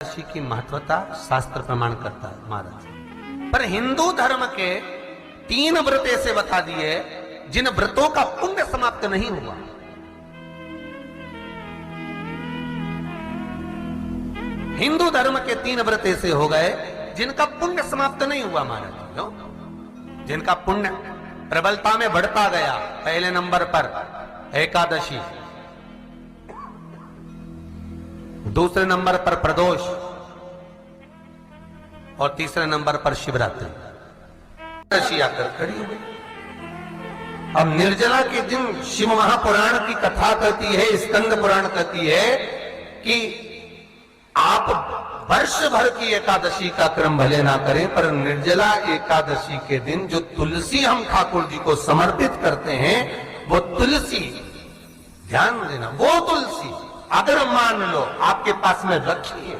एकादशी की महत्वता शास्त्र प्रमाण करता है महाराज। पर हिंदू धर्म के 3 व्रत ऐसे बता दिए जिन व्रतों का पुण्य समाप्त नहीं हुआ। हिंदू धर्म के 3 व्रत ऐसे हो गए जिनका पुण्य समाप्त नहीं हुआ महाराज। क्यों? जिनका पुण्य प्रबलता में बढ़ता गया। पहले नंबर पर एकादशी, दूसरे नंबर पर प्रदोष और तीसरे नंबर पर शिवरात्रि। एकादशी आकर खड़ी हो गई। अब निर्जला के दिन शिव महापुराण की कथा कहती है, स्कंद पुराण कहती है कि आप वर्ष भर की एकादशी का क्रम भले ना करें, पर निर्जला एकादशी के दिन जो तुलसी हम ठाकुर जी को समर्पित करते हैं, वो तुलसी, ध्यान देना, वो तुलसी अगर मान लो आपके पास में रखी है,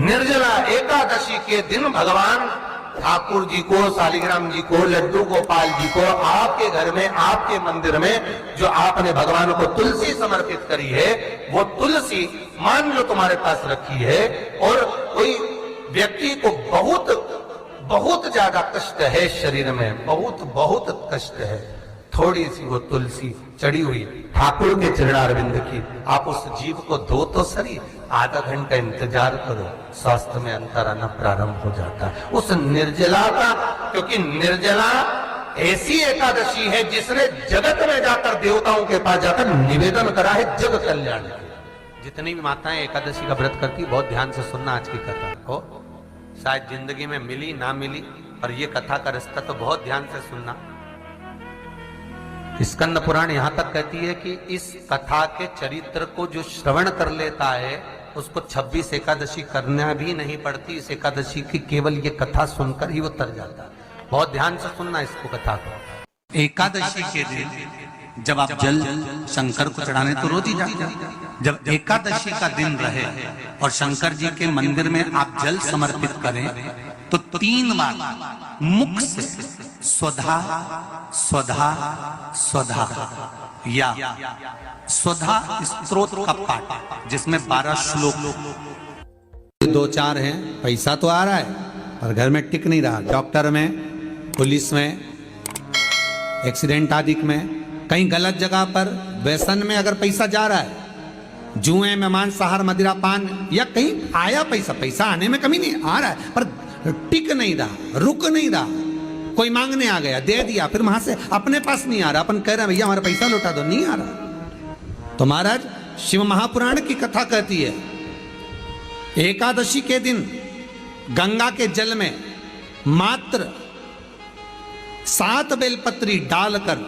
निर्जला एकादशी के दिन भगवान ठाकुर जी को, शालिग्राम जी को, लड्डू गोपाल जी को आपके घर में, आपके मंदिर में जो आपने भगवान को तुलसी समर्पित करी है, वो तुलसी मान लो तुम्हारे पास रखी है और कोई व्यक्ति को बहुत ज्यादा कष्ट है, शरीर में बहुत कष्ट है, थोड़ी सी वो तुलसी चढ़ी हुई ठाकुर के चरणारविंद की, आप उस जीव को दो तो सही, आधा घंटा इंतजार करो, स्वास्थ्य में अंतर आना प्रारंभ हो जाता है उस निर्जला का। क्योंकि निर्जला ऐसी एकादशी है जिसने जगत में जाकर, देवताओं के पास जाकर निवेदन करा है जग कल्याण के। जितनी भी माताएं एकादशी का व्रत करती, बहुत ध्यान से सुनना आज की कथा को, शायद जिंदगी में मिली ना मिली, और ये कथा का रिश्ता तो बहुत ध्यान से सुनना। स्कंद पुराण यहां तक कहती है कि इस कथा के चरित्र को जो श्रवण कर लेता है उसको 26 एकादशी करना भी नहीं पड़ती। इस एकादशी की केवल ये कथा सुनकर ही वो तर जाता है। बहुत ध्यान से सुनना इसको, कथा को। एकादशी के दिन जब आप जल शंकर को चढ़ाने तो रोज ही जाते हैं। जब एकादशी का दिन रहे और शंकर जी के मंदिर में आप जल समर्पित करें तो 3 बार मुख से स्वधा स्वधा स्वधा या स्वधा स्तोत्र का पाठ, जिसमें 12 श्लोक, 2-4 हैं। पैसा तो आ रहा है पर घर में टिक नहीं रहा। डॉक्टर में, पुलिस में, एक्सीडेंट आदि में, कहीं गलत जगह पर, व्यसन में अगर पैसा जा रहा है, जुए में, मांसाहार, मदिरा पान, या कहीं आया पैसा आने में कमी नहीं, आ रहा है पर टिक नहीं रहा, रुक नहीं रहा। कोई मांगने आ गया, दे दिया, फिर वहां से अपने पास नहीं आ रहा, अपन कह रहे हैं भैया हमारा पैसा लौटा दो, नहीं आ रहा। तो महाराज शिव महापुराण की कथा कहती है, एकादशी के दिन गंगा के जल में मात्र 7 बेलपत्री डालकर,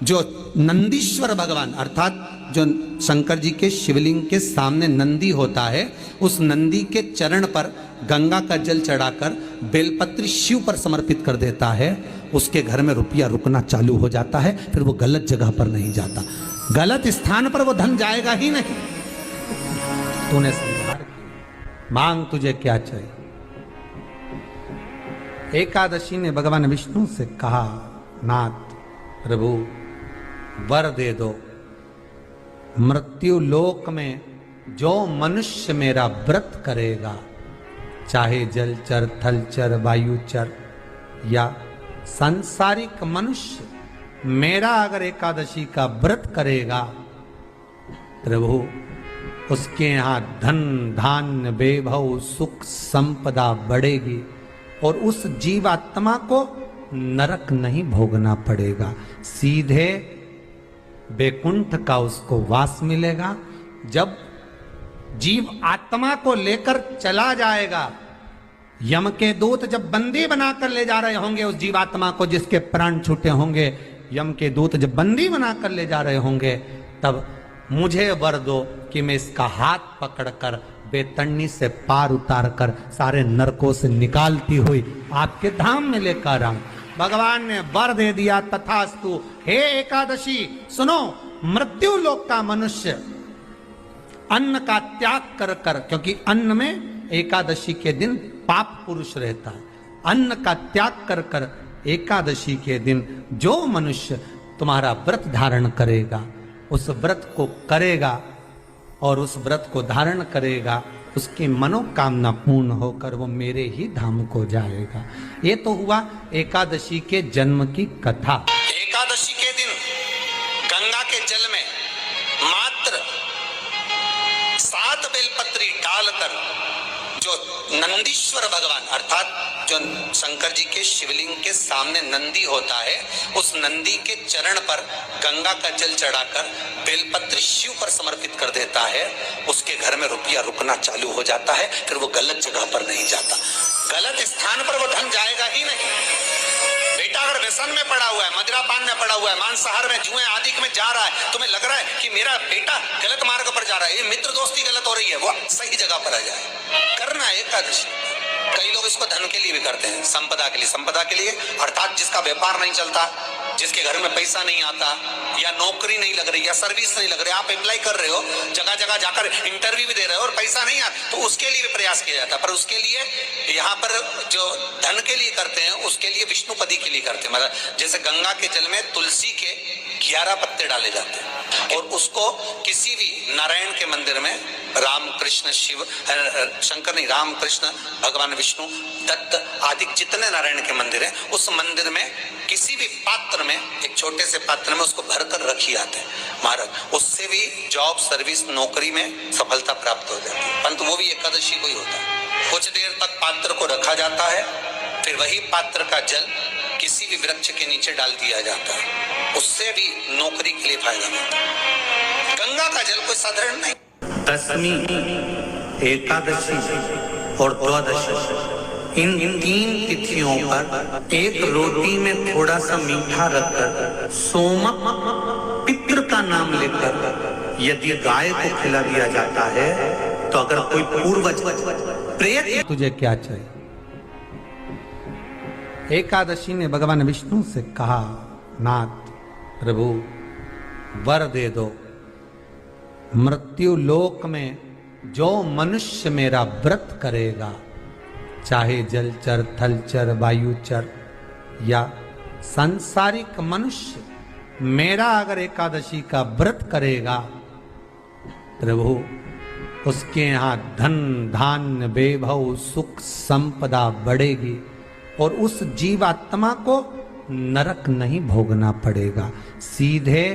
जो नंदीश्वर भगवान अर्थात जो शंकर जी के शिवलिंग के सामने नंदी होता है, उस नंदी के चरण पर गंगा का जल चढ़ाकर बेलपत्री शिव पर समर्पित कर देता है, उसके घर में रुपया रुकना चालू हो जाता है। फिर वो गलत जगह पर नहीं जाता, गलत स्थान पर वो धन जाएगा ही नहीं। तूने स्वीकार किया, मांग तुझे क्या चाहिए। एकादशी ने भगवान विष्णु से कहा, नाथ प्रभु वर दे दो, मृत्यु लोक में जो मनुष्य मेरा व्रत करेगा, चाहे जलचर, थलचर, वायुचर या सांसारिक मनुष्य, मेरा अगर एकादशी का व्रत करेगा, प्रभु उसके यहां धन धान्य वैभव सुख संपदा बढ़ेगी और उस जीवात्मा को नरक नहीं भोगना पड़ेगा, सीधे वैकुंठ का उसको वास मिलेगा। जब जीव आत्मा को लेकर चला जाएगा, यम के दूत जब बंदी बनाकर ले जा रहे होंगे उस जीवात्मा को, जिसके प्राण छूटे होंगे, यम के दूत जब बंदी बनाकर ले जा रहे होंगे, तब मुझे वर दो कि मैं इसका हाथ पकड़कर बेतन्नी से पार उतार कर सारे नरकों से निकालती हुई आपके धाम में लेकर आऊं। भगवान ने वर दे दिया, तथास्तु। हे एकादशी सुनो, मृत्यु लोक का मनुष्य अन्न का त्याग कर कर, क्योंकि अन्न में एकादशी के दिन पाप पुरुष रहता है, अन्न का त्याग कर कर एकादशी के दिन जो मनुष्य तुम्हारा व्रत धारण करेगा, उस व्रत को करेगा, और उस व्रत को धारण करेगा, उसकी मनोकामना पूर्ण होकर वो मेरे ही धाम को जाएगा। ये तो हुआ एकादशी के जन्म की कथा। एकादशी के दिन गंगा के जल में मात्र 7 बेलपत्री डालकर जो नंदीश्वर भगवान अर्थात जो शंकर जी के शिवलिंग के सामने नंदी होता है, उस नंदी के चरण पर गंगा का जल चढ़ाकर बेलपत्री शिव पर समर्पित कर देता है, उसके घर में रुपया रुकना चालू हो जाता है। फिर वो गलत जगह पर नहीं जाता, गलत स्थान पर वो धन जाएगा ही नहीं। बेटा अगर व्यसन में पड़ा हुआ है, मदिरापान में पड़ा हुआ है, मांसाहार में, जुए आदि में जा रहा है, तुम्हें लग रहा है कि मेरा बेटा गलत मार्ग पर जा रहा है, ये मित्र दोस्ती गलत हो रही है, वो सही जगह पर आ जाए। करना है एकादशी। कई लोग इसको धन के लिए भी करते हैं, संपदा के लिए। संपदा के लिए अर्थात जिसका व्यापार नहीं चलता, जिसके घर में पैसा नहीं आता, या नौकरी नहीं लग रही, या सर्विस नहीं लग रही, आप अप्लाई कर रहे हो, जगह जगह जाकर इंटरव्यू भी दे रहे हो और पैसा नहीं आता, तो उसके लिए भी प्रयास किया जाता है। पर उसके लिए यहाँ पर जो धन के लिए करते हैं, उसके लिए विष्णुपदी के लिए करते हैं। मतलब जैसे गंगा के जल में तुलसी के 11 पत्ते डाले जाते हैं और उसको किसी भी नारायण के मंदिर में राम कृष्ण शिव शंकर नहीं राम कृष्ण भगवान विष्णु दत्त आदि जितने नारायण के मंदिर हैं, उस मंदिर में किसी भी पात्र में, एक छोटे से पात्र में उसको भरकर रखी आते हैं महाराज। उससे भी जॉब सर्विस नौकरी में सफलता प्राप्त हो जाती है। परंतु वो भी एकादशी को ही होता है। कुछ देर तक पात्र को रखा जाता है, फिर वही पात्र का जल किसी भी वृक्ष के नीचे डाल दिया जाता है, उससे भी नौकरी के लिए फायदा मिलता है। गंगा का जल कोई साधारण नहीं। दशमी, एकादशी और द्वादशी, इन 3 तिथियों पर एक रोटी में थोड़ा सा मीठा रखकर सोमक पितृ का नाम लेकर यदि गाय को खिला दिया जाता है, तो अगर कोई पूर्वज प्रेत, तुझे क्या चाहिए? एकादशी ने भगवान विष्णु से कहा, नाथ प्रभु वर दे दो, मृत्यु लोक में जो मनुष्य मेरा व्रत करेगा, चाहे जलचर, थलचर, वायुचर या सांसारिक मनुष्य, मेरा अगर एकादशी का व्रत करेगा, प्रभु उसके यहाँ धन धान्य वैभव सुख संपदा बढ़ेगी और उस जीवात्मा को नरक नहीं भोगना पड़ेगा, सीधे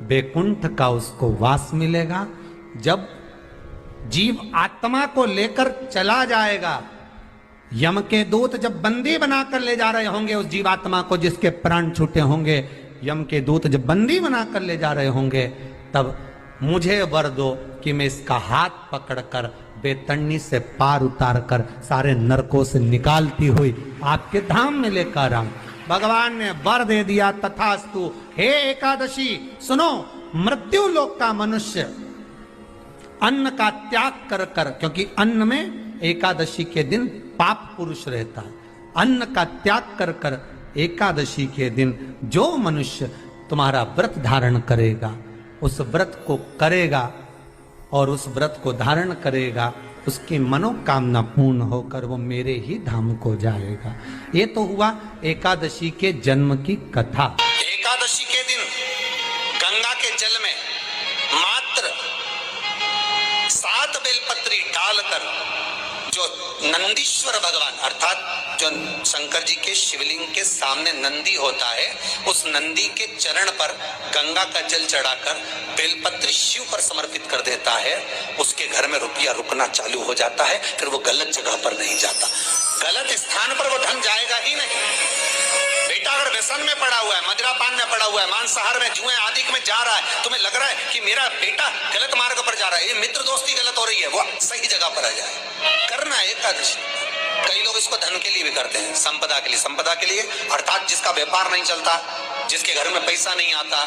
वैकुंठ का उसको वास मिलेगा। जब जीव आत्मा को लेकर चला जाएगा, यम के दूत जब बंदी बनाकर ले जा रहे होंगे उस जीवात्मा को, जिसके प्राण छूटे होंगे, यम के दूत जब बंदी बनाकर ले जा रहे होंगे, तब मुझे वर दो कि मैं इसका हाथ पकड़कर बेतन्नी से पार उतार कर सारे नरकों से निकालती हुई आपके धाम में लेकर आऊं। भगवान ने वर दे दिया, तथास्तु। हे एकादशी सुनो, मृत्यु लोक का मनुष्य अन्न का त्याग कर कर, क्योंकि अन्न में एकादशी के दिन पाप पुरुष रहता है, अन्न का त्याग कर कर एकादशी के दिन जो मनुष्य तुम्हारा व्रत धारण करेगा, उस व्रत को करेगा और उस व्रत को धारण करेगा, उसकी मनोकामना पूर्ण होकर वो मेरे ही धाम को जाएगा। ये तो हुआ एकादशी के जन्म की कथा। एकादशी के दिन गंगा के जल में मात्र 7 बेलपत्री डालकर जो नंदीश्वर भगवान अर्थात जो शंकर जी के शिवलिंग के सामने नंदी होता है, उस नंदी के चरण पर गंगा का जल चढ़ाकर बेलपत्री शिव पर समर्पित कर देता है, उसके घर में रुपया रुकना चालू हो जाता है। फिर वो गलत जगह पर नहीं जाता, गलत स्थान पर वो धन जाएगा ही नहीं। बेटा अगर व्यसन में पड़ा हुआ है, मदिरापान में पड़ा हुआ है, मांसाहार में, जुए आदि में जा रहा है, तुम्हें लग रहा है कि मेरा बेटा गलत मार्ग पर जा रहा है, ये मित्र दोस्ती गलत हो रही है, वो सही जगह पर आ जाए। करना है एकादशी। कई लोग इसको धन के लिए भी करते हैं, संपदा के लिए। संपदा के लिए अर्थात जिसका व्यापार नहीं चलता, जिसके घर में पैसा नहीं आता,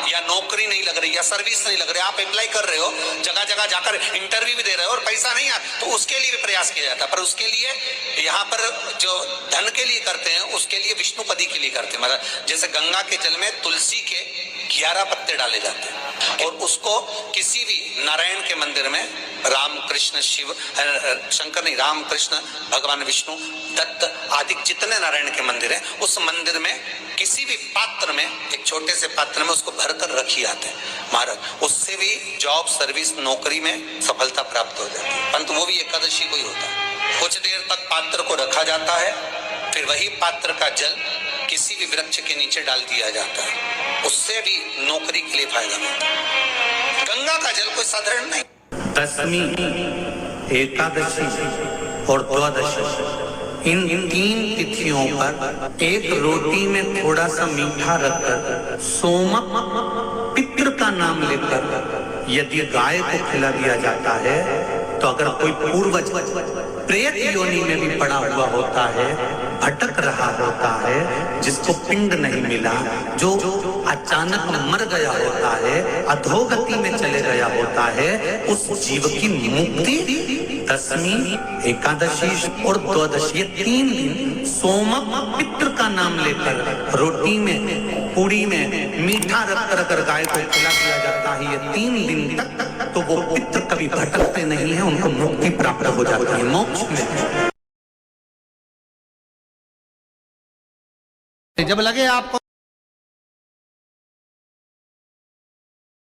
या नौकरी नहीं लग रही, या सर्विस नहीं लग रही, आप अप्लाई कर रहे हो, जगह जगह जाकर इंटरव्यू भी दे रहे हो और पैसा नहीं आता, तो उसके लिए भी प्रयास किया जाता है। पर उसके लिए यहाँ पर जो धन के लिए करते हैं, उसके लिए विष्णुपदी के लिए करते हैं। मतलब जैसे गंगा के जल में तुलसी के 11 पत्ते डाले जाते हैं और उसको किसी भी नारायण के मंदिर में राम कृष्ण शिव शंकर नहीं राम कृष्ण भगवान विष्णु दत्त आदि जितने नारायण के मंदिर हैं, उस मंदिर में किसी भी पात्र में, एक छोटे से पात्र में उसको भरकर रखी आते हैं महाराज, उससे भी जॉब, सर्विस, नौकरी में सफलता प्राप्त हो जाती है। परंतु वो भी एकादशी को ही होता है। कुछ देर तक पात्र को रखा जाता है, फिर वही पात्र का जल किसी भी वृक्ष के नीचे डाल दिया जाता है, उससे भी नौकरी के लिए फायदा मिलता है। गंगा का जल कोई साधारण नहीं। दशमी, एकादशी और द्वादशी, इन 3 तिथियों पर एक रोटी में थोड़ा सा मीठा रखकर सोमक पितृ का नाम लेकर यदि गाय को खिला दिया जाता है, तो अगर कोई पूर्वज प्रेत योनि में भी पड़ा हुआ होता है, भटक रहा होता है, जिसको पिंड नहीं मिला, जो अचानक मर गया होता है, अधोगति में चले गया होता है, उस जीव की मुक्ति दशमी, एकादशी और द्वादशी, ये 3 दिन सोमक पितृ का नाम लेकर रोटी में, पूड़ी में मीठा रखकर अगर गाय को खिला दिया जाता है, ये 3 दिन तक, तो वो पितृ कभी भटकते नहीं है, उनको मुक्ति प्राप्त हो जाती है, मोक्ष में। जब लगे आपको